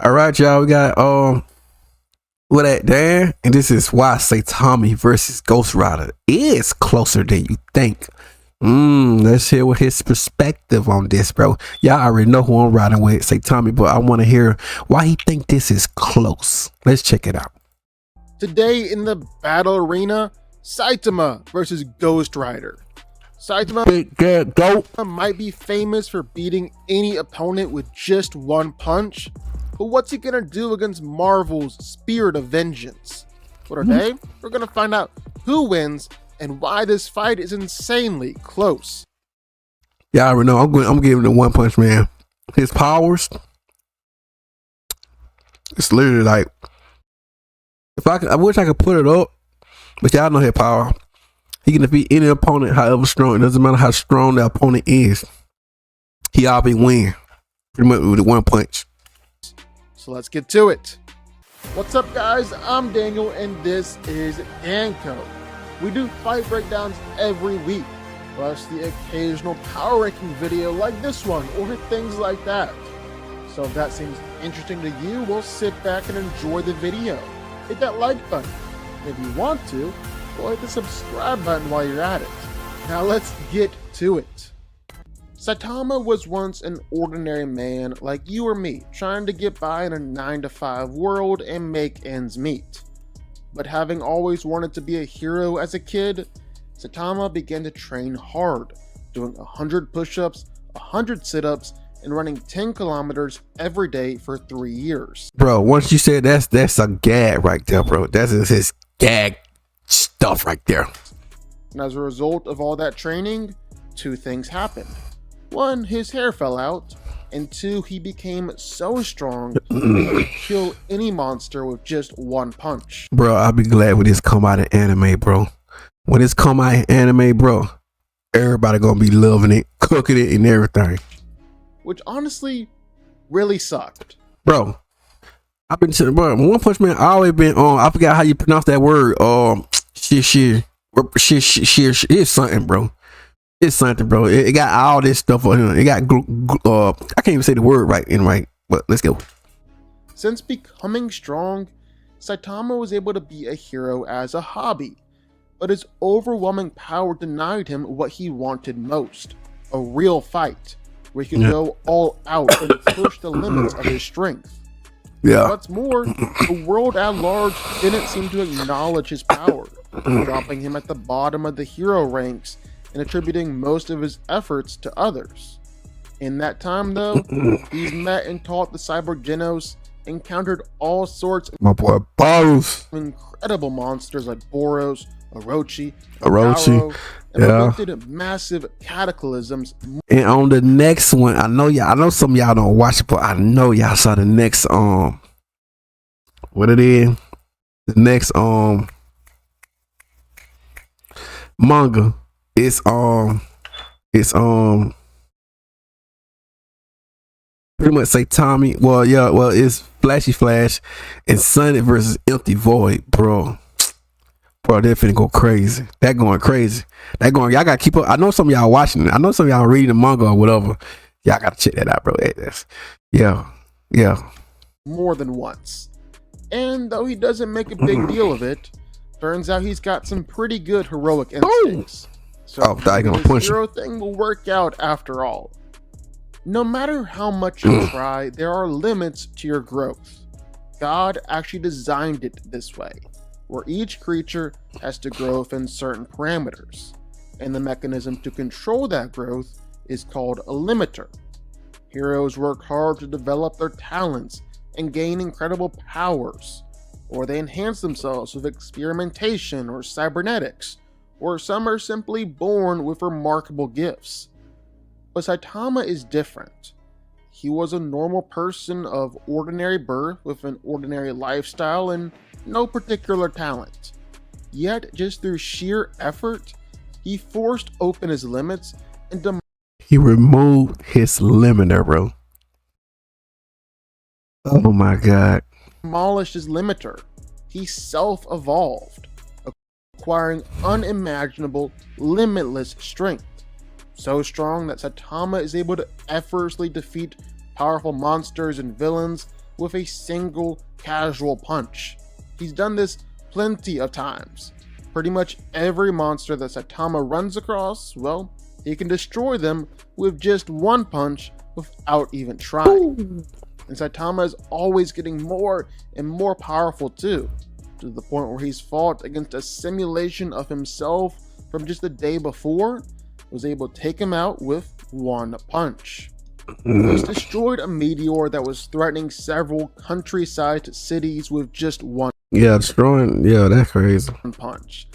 All right, y'all. We got what that there, and this is why Saitama versus Ghost Rider is closer than you think. Let's hear what his perspective on this, bro. Y'all already know who I'm riding with, Saitama, but I want to hear why he think this is close. Let's check it out. Today in the battle arena, Saitama versus Ghost Rider. Saitama might be famous for beating any opponent with just one punch, but what's he gonna do against Marvel's Spirit of Vengeance? Well, today, we're gonna find out who wins and why this fight is insanely close. Yeah, I already know. I'm giving the One Punch Man. His powers, it's literally like, I wish I could put it up, but y'all know his power. He can defeat any opponent, however strong. It doesn't matter how strong the opponent is. He always win, pretty much with the one punch. So let's get to it. What's up, guys? I'm Daniel, and this is Danco. We do fight breakdowns every week, plus the occasional power ranking video like this one, or things like that. So if that seems interesting to you, we'll sit back and enjoy the video. Hit that like button. If you want to, go hit the subscribe button while you're at it. Now let's get to it. Saitama was once an ordinary man like you or me, trying to get by in a 9-to-5 world and make ends meet. But having always wanted to be a hero as a kid, Saitama began to train hard, doing 100 push-ups, 100 sit-ups, and running 10 kilometers every day for 3 years. Bro, once you said that's a gag right there, bro. That's his gag stuff right there. And as a result of all that training, two things happened. One, his hair fell out, and two, he became so strong that he could kill any monster with just one punch. Bro, I'll be glad when this come out in anime, bro. When this come out in anime, bro, everybody gonna be loving it, cooking it, and everything. Which honestly really sucked. Bro, I've been saying, bro, One Punch Man always been on. I forgot how you pronounce that word. Shit. It's something, bro. It's something, bro. It got all this stuff on here. It got I can't even say the word right anyway. But let's go. Since becoming strong, Saitama was able to be a hero as a hobby, but his overwhelming power denied him what he wanted most: a real fight, where he could go all out and push the limits of his strength. Yeah. What's more, the world at large didn't seem to acknowledge his power, dropping him at the bottom of the hero ranks and attributing most of his efforts to others. In that time, though, he's met and taught the Cyborg Genos, encountered all sorts of incredible monsters like Boros, Orochi, and prevented massive cataclysms. And on the next one, I know some of y'all don't watch it, but I know y'all saw the next what it is, the next manga. It's pretty much Saitama. Well, it's Flashy Flash and Sonic versus Empty Void, bro. Bro, they're finna go crazy. That going crazy. Y'all gotta keep up. I know some of y'all watching it. I know some of y'all reading the manga or whatever. Y'all gotta check that out, bro. Yeah. More than once. And though he doesn't make a big deal of it, turns out he's got some pretty good heroic instincts. So his hero thing will work out after all. No matter how much you try, there are limits to your growth. God actually designed it this way, where each creature has to grow within certain parameters, and the mechanism to control that growth is called a limiter. Heroes work hard to develop their talents and gain incredible powers, or they enhance themselves with experimentation or cybernetics, or some are simply born with remarkable gifts. But Saitama is different. He was a normal person of ordinary birth with an ordinary lifestyle and no particular talent. Yet, just through sheer effort, he forced open his limits and he removed his limiter, bro. Oh my God. Demolished his limiter. He self-evolved, acquiring unimaginable, limitless strength. So strong that Saitama is able to effortlessly defeat powerful monsters and villains with a single casual punch. He's done this plenty of times. Pretty much every monster that Saitama runs across, well, he can destroy them with just one punch without even trying. And Saitama is always getting more and more powerful too, to the point where he's fought against a simulation of himself from just the day before, was able to take him out with one punch. He's destroyed a meteor that was threatening several country-sized cities with just one that's crazy. punch.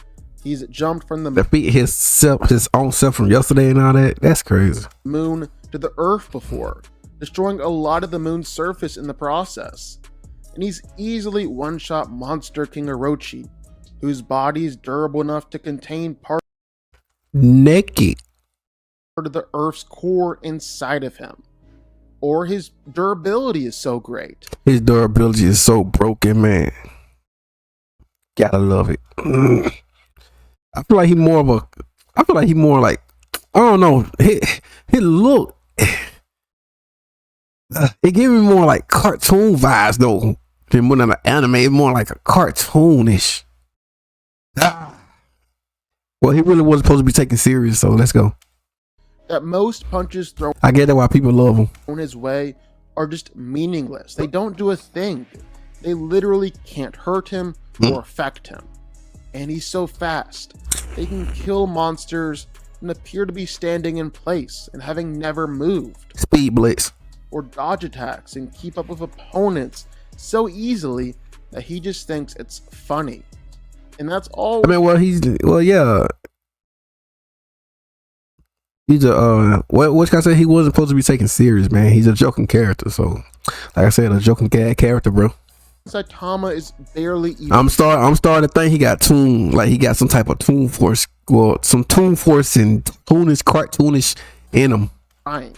He's jumped from the defeat his own self from yesterday and all that. That's crazy. moon to the earth before, destroying a lot of the moon's surface in the process. And he's easily one-shot Monster King Orochi, whose body is durable enough to contain part Naked. of the earth's core inside of him. Or his durability is so great. His durability is so broken, man. Gotta love it. I feel like he more like, I don't know. He look. It gave me more like cartoon vibes though than more than an anime. It's more like a cartoonish. Well, he really wasn't supposed to be taken serious, so let's go. That most punches thrown I get that why people love him. his way are just meaningless. They don't do a thing. They literally can't hurt him or affect him. And he's so fast. They can kill monsters and appear to be standing in place and having never moved. Speed blitz. Or dodge attacks and keep up with opponents so easily that he just thinks it's funny. And that's all. I mean, yeah. He's a what can I say? He wasn't supposed to be taken serious, man. He's a joking character, so like I said, a joking character, bro. Saitama is barely even. I'm starting to think he got some type of Toon Force, well, some Toon Force and cartoonish in him. trying.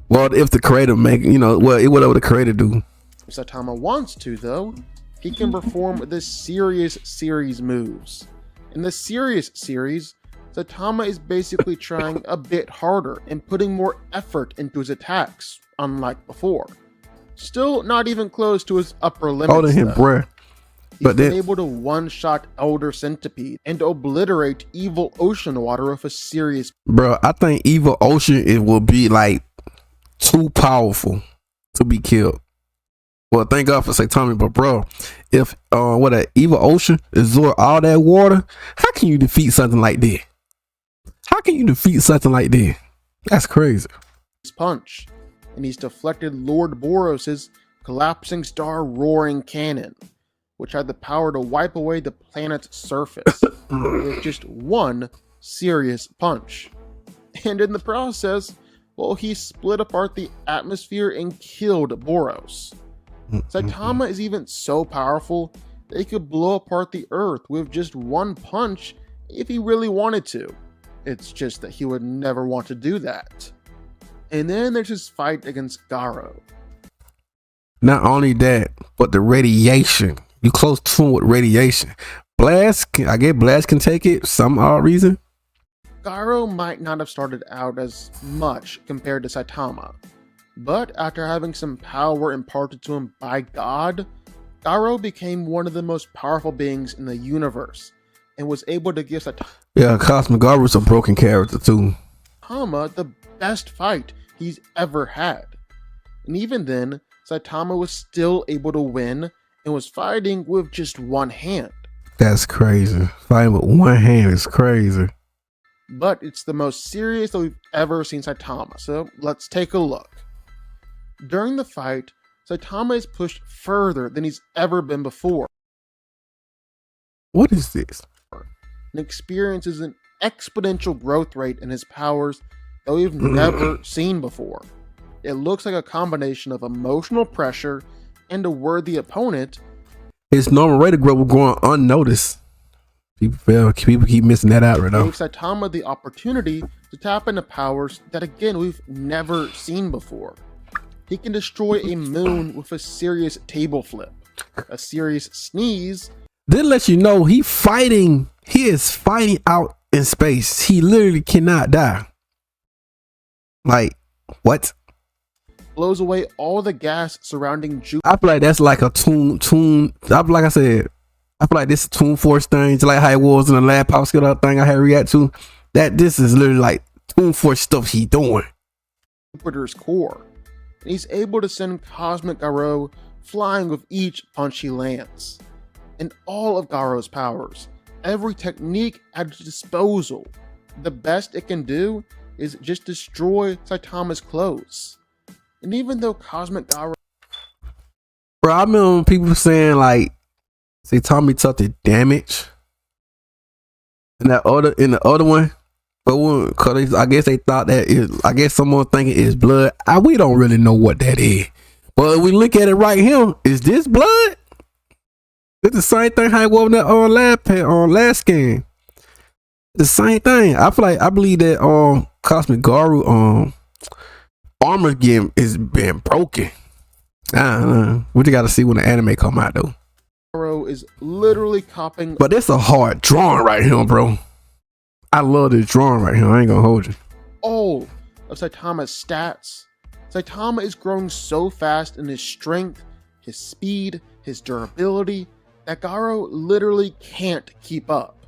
Well, if the creator whatever the creator do. If Saitama wants to, though, he can perform the Serious Series moves. In the Serious Series, Saitama is basically trying a bit harder and putting more effort into his attacks, unlike before. Still not even close to his upper limits. Older him, bruh. He's been able to one-shot Elder Centipede and obliterate Evil Ocean Water with a serious. Bro, I think Evil Ocean it will be like too powerful to be killed. Well, thank God for Saitama, but bro, if an Evil Ocean absorb all that water, how can you defeat something like that? That's crazy. Punch, and he's deflected Lord Boros's collapsing star roaring cannon, which had the power to wipe away the planet's surface with just one serious punch. And in the process, well, he split apart the atmosphere and killed Boros. Saitama is even so powerful that he could blow apart the earth with just one punch if he really wanted to. It's just that he would never want to do that. And then there's his fight against Garo. Not only that, but the radiation. You close to him with radiation. Blast can take it some odd reason. Garo might not have started out as much compared to Saitama, but after having some power imparted to him by God, Garo became one of the most powerful beings in the universe and was able to give Cosmic Garo's a broken character too. Saitama the best fight he's ever had. And even then, Saitama was still able to win and was fighting with just one hand. That's crazy. Fighting with one hand is crazy. But it's the most serious that we've ever seen Saitama, so let's take a look. During the fight, Saitama is pushed further than he's ever been before. What is this? And experiences an exponential growth rate in his powers that we've never seen before. It looks like a combination of emotional pressure and a worthy opponent. His normal rate of growth will go unnoticed. People keep missing that out right now. Gave Saitama the opportunity to tap into powers that again we've never seen before. He can destroy a moon with a serious table flip, a serious sneeze. Then let you know he is fighting out in space. He literally cannot die. Like, what? blows away all the gas surrounding Jupiter. I feel like that's like a tune. Like I said, I feel like this is a Toon Force thing, just like how it was in the lab power skill thing I had react to. That this is literally like Toon Force stuff he doing. Jupiter's core. And he's able to send Cosmic Garo flying with each punch he lands. And all of Garo's powers, every technique at its disposal, the best it can do is just destroy Saitama's clothes. And even though Cosmic Garo... Bro, I remember people saying like Saitama took the damage in the other one. But cause I guess they thought that I guess someone thinking it's blood. We don't really know what that is. But if we look at it right here, is this blood? It's the same thing how it was on last scan. The same thing. I believe that Cosmic Garo armor game is being broken. I don't know. We just gotta see when the anime come out though. Garo is literally copying. But it's a hard drawing right here, bro. I love this drawing right here. I ain't gonna hold you. All of Saitama's stats. Saitama is growing so fast in his strength, his speed, his durability, that Garo literally can't keep up.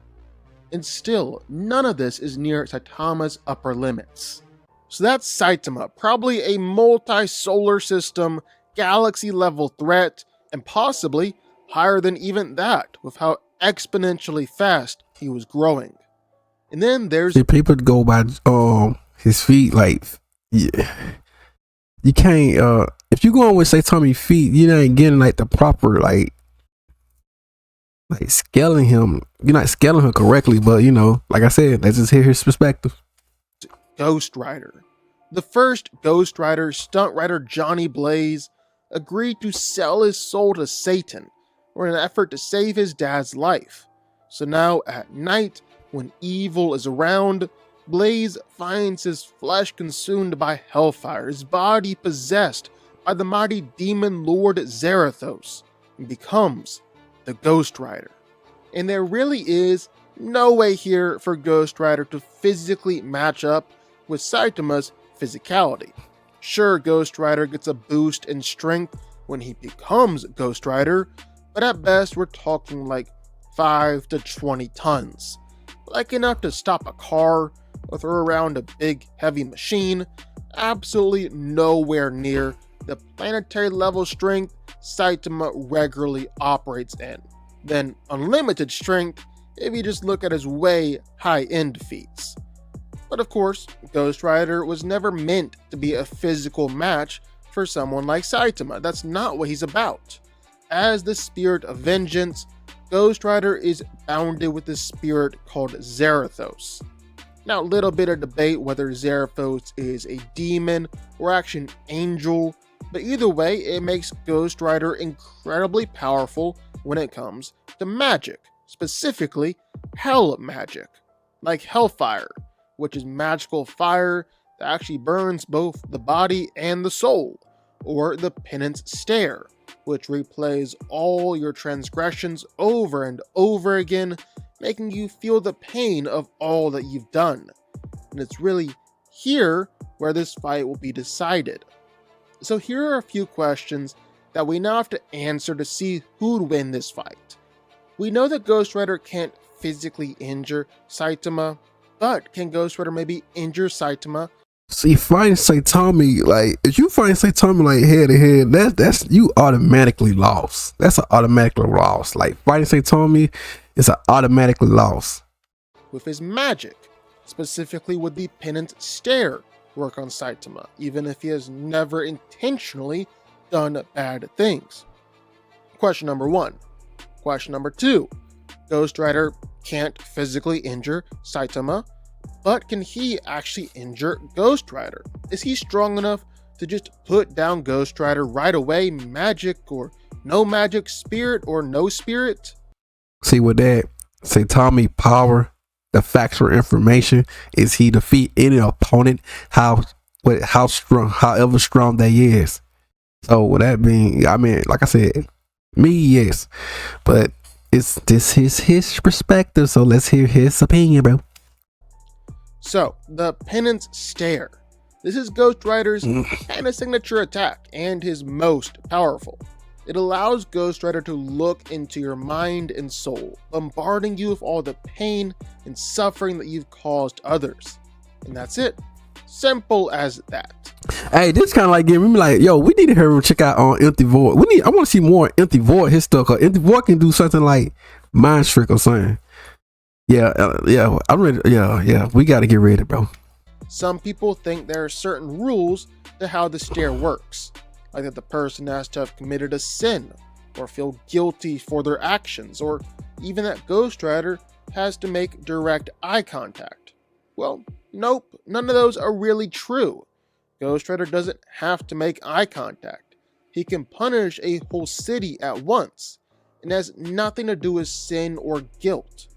And still, none of this is near Saitama's upper limits. So that's Saitama, probably a multi-solar system, galaxy-level threat, and possibly higher than even that, with how exponentially fast he was growing. And then there's... people go by his feet, like, yeah. You can't, if you going with Saitama feet, you ain't getting like the proper, like scaling him. You're not scaling him correctly, but you know, like I said, let's just hear his perspective. Ghost Rider. The first Ghost Rider, stunt rider Johnny Blaze, agreed to sell his soul to Satan in an effort to save his dad's life. So now at night, when evil is around, Blaze finds his flesh consumed by hellfire, his body possessed by the mighty demon lord Zarathos, and becomes the Ghost Rider. And there really is no way here for Ghost Rider to physically match up with Saitama's physicality. Sure, Ghost Rider gets a boost in strength when he becomes Ghost Rider, but at best we're talking like 5 to 20 tons. Like enough to stop a car or throw around a big heavy machine, absolutely nowhere near the planetary level strength Saitama regularly operates in. Then unlimited strength if you just look at his way high-end feats. But of course, Ghost Rider was never meant to be a physical match for someone like Saitama. That's not what he's about. As the spirit of vengeance, Ghost Rider is bounded with a spirit called Zarathos. Now, a little bit of debate whether Zarathos is a demon or actually an angel, but either way, it makes Ghost Rider incredibly powerful when it comes to magic, specifically hell magic, like Hellfire, which is magical fire that actually burns both the body and the soul, or the Penance Stare, which replays all your transgressions over and over again, making you feel the pain of all that you've done. And it's really here where this fight will be decided. So here are a few questions that we now have to answer to see who'd win this fight. We know that Ghost Rider can't physically injure Saitama, but can Ghost Rider maybe injure Saitama? See, fighting Saitama, like, if you fight Saitama like head to head, that's you automatically lost. That's an automatically loss. Like, fighting Saitama is an automatically loss. With his magic, specifically would the Penance Stare work on Saitama, even if he has never intentionally done bad things? Question number 1. Question number 2. Ghost Rider can't physically injure Saitama, but can he actually injure Ghost Rider? Is he strong enough to just put down Ghost Rider right away, magic or no magic, spirit or no spirit? See, with that, Saitama power, the factual information is he defeat any opponent, however strong they is. So with that being, I mean, like I said, me, yes, but this is his perspective, so let's hear his opinion, bro. So, the Penance Stare. This is Ghost Rider's kind of signature attack and his most powerful. It allows Ghost Rider to look into your mind and soul, bombarding you with all the pain and suffering that you've caused others. And that's it. Simple as that. Hey, this kind of like getting me like, yo, we need to hear him check out on Empty Void. I want to see more Empty Void, his stuff. Cause Empty Void can do something like Mind Trick or something. Yeah, I'm ready. Yeah, we got to get ready, bro. Some people think there are certain rules to how the stare works, like that the person has to have committed a sin or feel guilty for their actions, or even that Ghost Rider has to make direct eye contact. Well, nope, none of those are really true. Ghost Rider doesn't have to make eye contact. He can punish a whole city at once, and has nothing to do with sin or guilt.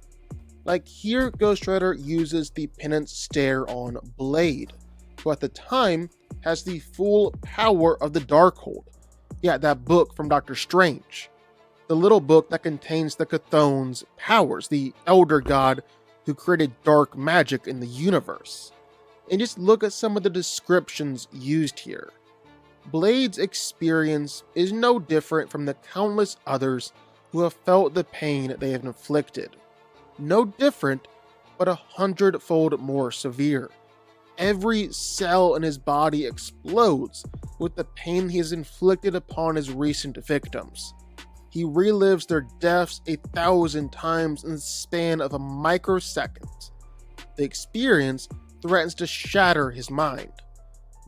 Like here, Ghost Rider uses the penance stare on Blade, who at the time has the full power of the Darkhold. Yeah, that book from Doctor Strange. The little book that contains the Chthon's powers, the elder god who created dark magic in the universe. And just look at some of the descriptions used here. Blade's experience is no different from the countless others who have felt the pain they have inflicted. No different, but 100-fold more severe. Every cell in his body explodes with the pain he has inflicted upon his recent victims. He relives their deaths 1,000 times in the span of a microsecond. The experience threatens to shatter his mind.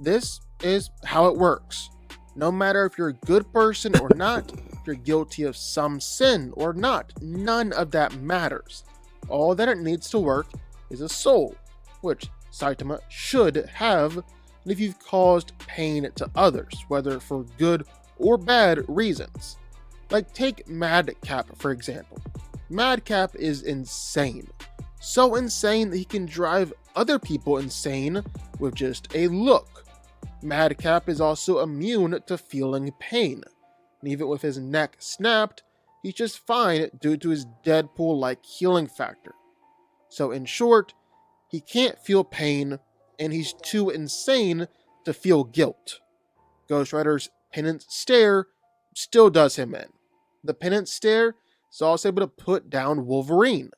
This is how it works. No matter if you're a good person or not, if you're guilty of some sin or not, none of that matters. All that it needs to work is a soul, which Saitama should have, and if you've caused pain to others, whether for good or bad reasons. Like take Madcap for example. Madcap is insane. So insane that he can drive other people insane with just a look. Madcap is also immune to feeling pain, and even with his neck snapped, he's just fine due to his Deadpool-like healing factor. So in short, he can't feel pain, and he's too insane to feel guilt. Ghost Rider's penance stare still does him in. The penance stare is also able to put down Wolverine,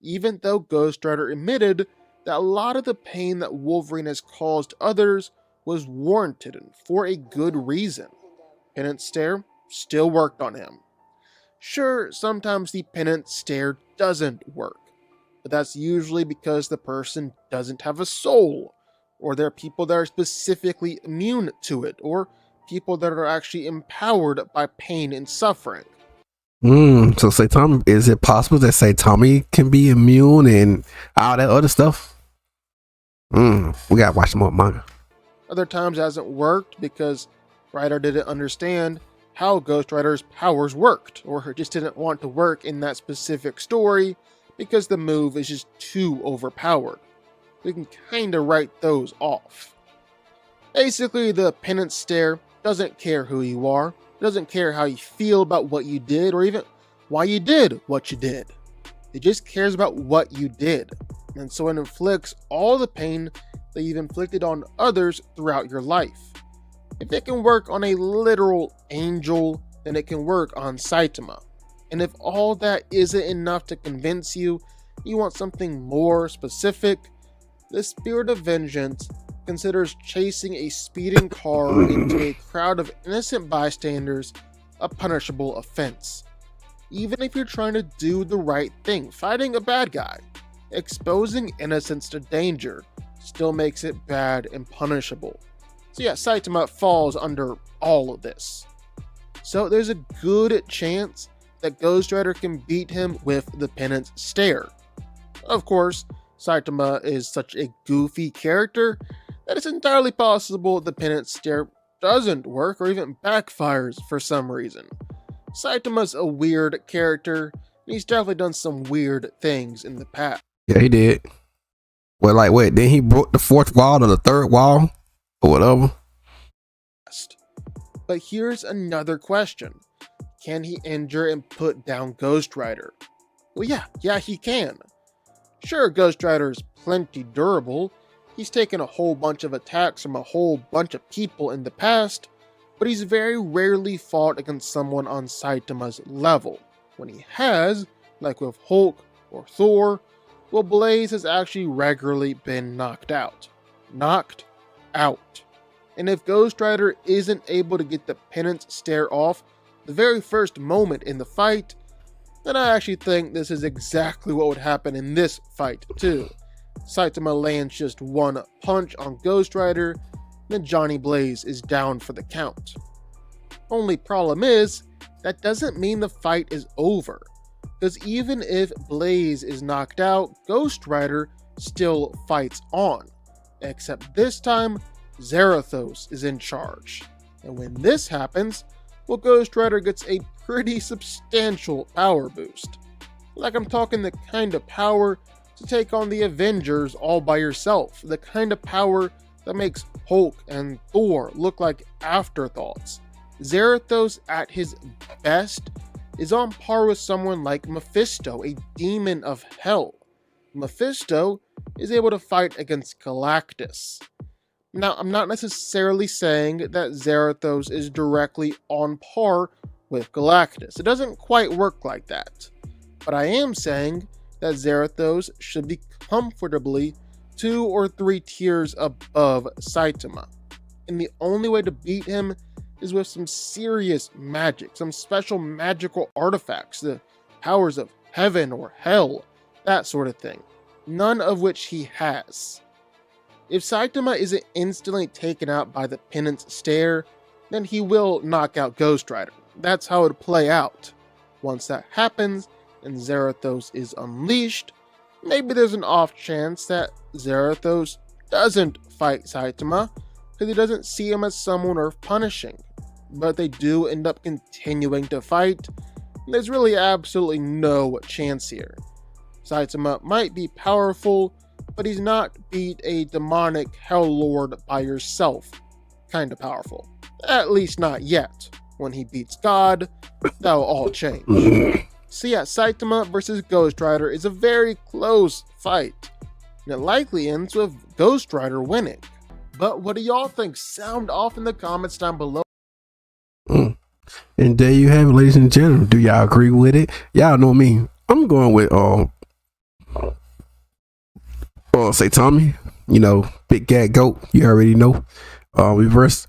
even though Ghost Rider admitted that a lot of the pain that Wolverine has caused others was warranted and for a good reason. Penance stare still worked on him. Sure, sometimes the penance stare doesn't work, but that's usually because the person doesn't have a soul, or there are people that are specifically immune to it, or people that are actually empowered by pain and suffering. So Saitama, is it possible that Saitama can be immune and all that other stuff? We gotta watch more manga. Other times it hasn't worked because Rider didn't understand how Ghost Rider's powers worked, or just didn't want to work in that specific story because the move is just too overpowered. We can kinda write those off. Basically, the penance stare doesn't care who you are, doesn't care how you feel about what you did, or even why you did what you did. It just cares about what you did, and so it inflicts all the pain that you've inflicted on others throughout your life. If it can work on a literal angel, then it can work on Saitama. And if all that isn't enough to convince you, you want something more specific, the Spirit of Vengeance considers chasing a speeding car into a crowd of innocent bystanders a punishable offense. Even if you're trying to do the right thing, fighting a bad guy, exposing innocents to danger still makes it bad and punishable. So yeah, Saitama falls under all of this. So there's a good chance that Ghost Rider can beat him with the penance stare. Of course, Saitama is such a goofy character that it's entirely possible the penance stare doesn't work or even backfires for some reason. Saitama's a weird character, and he's definitely done some weird things in the past. Yeah, he did. Well, like, wait, then he broke the fourth wall or the third wall or whatever. But here's another question. Can he injure and put down Ghost Rider? Well, yeah, he can. Sure, Ghost Rider is plenty durable. He's taken a whole bunch of attacks from a whole bunch of people in the past, but he's very rarely fought against someone on Saitama's level. When he has, like with Hulk or Thor, well, Blaze has actually regularly been knocked out. Knocked out. And if Ghost Rider isn't able to get the penance stare off the very first moment in the fight, then I actually think this is exactly what would happen in this fight too. Saitama lands just one punch on Ghost Rider, then Johnny Blaze is down for the count. Only problem is, that doesn't mean the fight is over, because even if Blaze is knocked out, Ghost Rider still fights on. Except this time, Zarathos is in charge. And when this happens, well, Ghost Rider gets a pretty substantial power boost. Like, I'm talking the kind of power to take on the Avengers all by yourself. The kind of power that makes Hulk and Thor look like afterthoughts. Zarathos at his best is on par with someone like Mephisto, a demon of hell. Mephisto is able to fight against Galactus. Now, I'm not necessarily saying that Zarathos is directly on par with Galactus. It doesn't quite work like that. But I am saying that Zarathos should be comfortably 2 or 3 tiers above Saitama. And the only way to beat him is with some serious magic, some special magical artifacts, the powers of heaven or hell, that sort of thing. None of which he has. If Saitama isn't instantly taken out by the penance stare, then he will knock out Ghost Rider. That's how it would play out. Once that happens, and Zarathos is unleashed, maybe there's an off chance that Zarathos doesn't fight Saitama, because he doesn't see him as someone worth punishing. But they do end up continuing to fight, and there's really absolutely no chance here. Saitama might be powerful, but he's not beat a demonic hell lord by yourself kind of powerful. At least not yet. When he beats God, that'll all change. So yeah, Saitama versus Ghost Rider is a very close fight, and it likely ends with Ghost Rider winning. But what do y'all think? Sound off in the comments down below. And there you have it, ladies and gentlemen. Do y'all agree with it? Y'all know me. I'm going with Saitama. You know, big gag goat. You already know. Reverse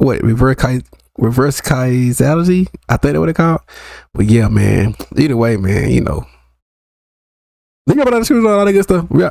causality. I think that's what they call it. But yeah, man. Either way, man. You know. Think about that. All that good stuff. Yeah.